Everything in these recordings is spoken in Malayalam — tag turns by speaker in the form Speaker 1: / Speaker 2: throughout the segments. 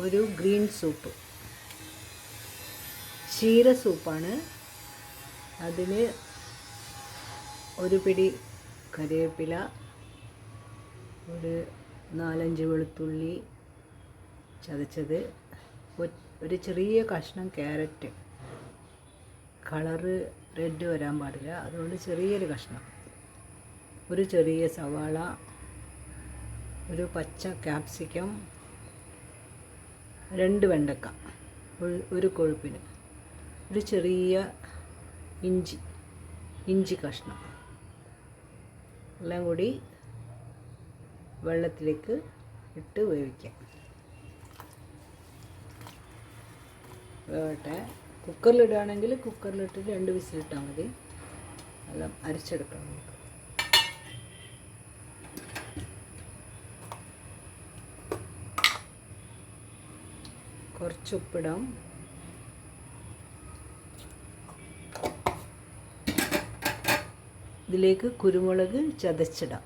Speaker 1: ഒരു ഗ്രീൻ സൂപ്പ്, ചീര സൂപ്പാണ്. അതിന് ഒരു പിടി കറിവേപ്പില, ഒരു 4-5 വെളുത്തുള്ളി ചതച്ചത്, ഒരു ചെറിയ കഷ്ണം ക്യാരറ്റ്, കളറ് റെഡ് വരാൻ പാടില്ല, അതുകൊണ്ട് ചെറിയൊരു കഷ്ണം, ഒരു ചെറിയ സവാള, ഒരു പച്ച ക്യാപ്സിക്കം, 2 വെണ്ടക്ക, ഒരു കൊഴുപ്പിന്, ഒരു ചെറിയ ഇഞ്ചി കഷ്ണം എല്ലാം കൂടി വെള്ളത്തിലേക്ക് ഇട്ട് വേവിക്കാം. വേവട്ടെ. കുക്കറിലിടുകയാണെങ്കിൽ കുക്കറിലിട്ട് 2 വിസിലിട്ടാൽ മതി. എല്ലാം അരച്ചെടുക്കണം നമുക്ക്. കുറച്ച് ഉപ്പിടാം. ഇതിലേക്ക് കുരുമുളക് ചതച്ചിടാം.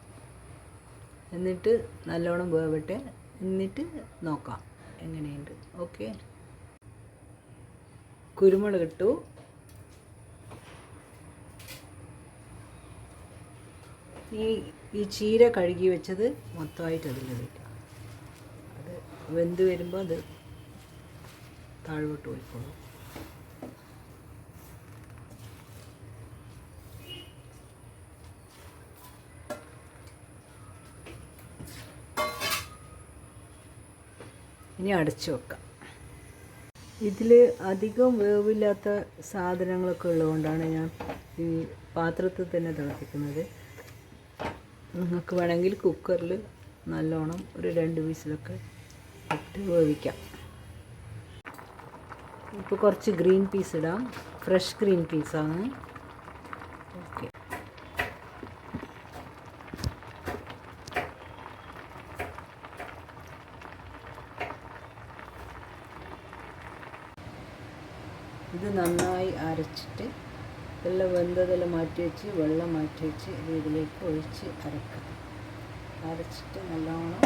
Speaker 1: എന്നിട്ട് നല്ലോണം വേവട്ടെ. എന്നിട്ട് നോക്കാം എങ്ങനെയുണ്ട്. ഓക്കെ, കുരുമുളക് ഇട്ടു. ഈ ചീര കഴുകി വെച്ചത് മൊത്തമായിട്ട് അതിലിടാം. അത് വെന്ത് വരുമ്പോൾ അത് താഴോട്ട് പോയിക്കോളും. ഇനി അടച്ചു വെക്കാം. ഇതിൽ അധികം വേവില്ലാത്ത സാധനങ്ങളൊക്കെ ഉള്ളതുകൊണ്ടാണ് ഞാൻ ഈ പാത്രത്തിൽ തന്നെ തിളപ്പിക്കുന്നത്. നിങ്ങൾക്ക് വേണമെങ്കിൽ കുക്കറിൽ നല്ലോണം ഒരു 2 വിസിലൊക്കെ ഇട്ട് വേവിക്കാം. ഇപ്പോൾ കുറച്ച് ഗ്രീൻ പീസ് ഇടാം. ഫ്രഷ് ഗ്രീൻ പീസാണ്. ഓക്കെ, ഇത് നന്നായി അരച്ചിട്ട് എല്ലാം വെന്തതെല്ലാം മാറ്റി വെച്ച് വെള്ളം മാറ്റി വെച്ച് ഇതിലേക്ക് ഒഴിച്ച് അരക്കാം. അരച്ചിട്ട് നല്ലോണം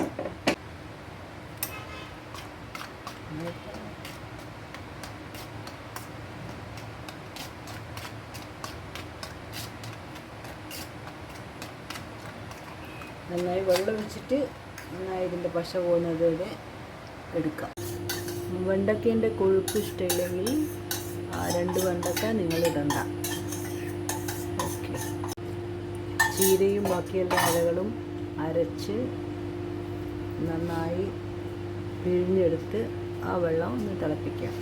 Speaker 1: നന്നായി വെള്ളം ഒഴിച്ചിട്ട് നന്നായി ഇതിൻ്റെ പശ പോകുന്നത് വരെ എടുക്കാം. വെണ്ടക്കേൻ്റെ കൊഴുപ്പ് ഇഷ്ടമില്ലെങ്കിൽ 2 വെണ്ടക്ക നിങ്ങൾ ഇടണ്ട. ഓക്കെ, ചീരയും ബാക്കിയെല്ലാ അരകളും അരച്ച് നന്നായി പിഴിഞ്ഞെടുത്ത് ആ വെള്ളം ഒന്ന് തിളപ്പിക്കാം.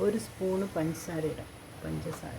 Speaker 1: ഒരു സ്പൂണ് പഞ്ചസാര ഇടാം. പഞ്ചസാര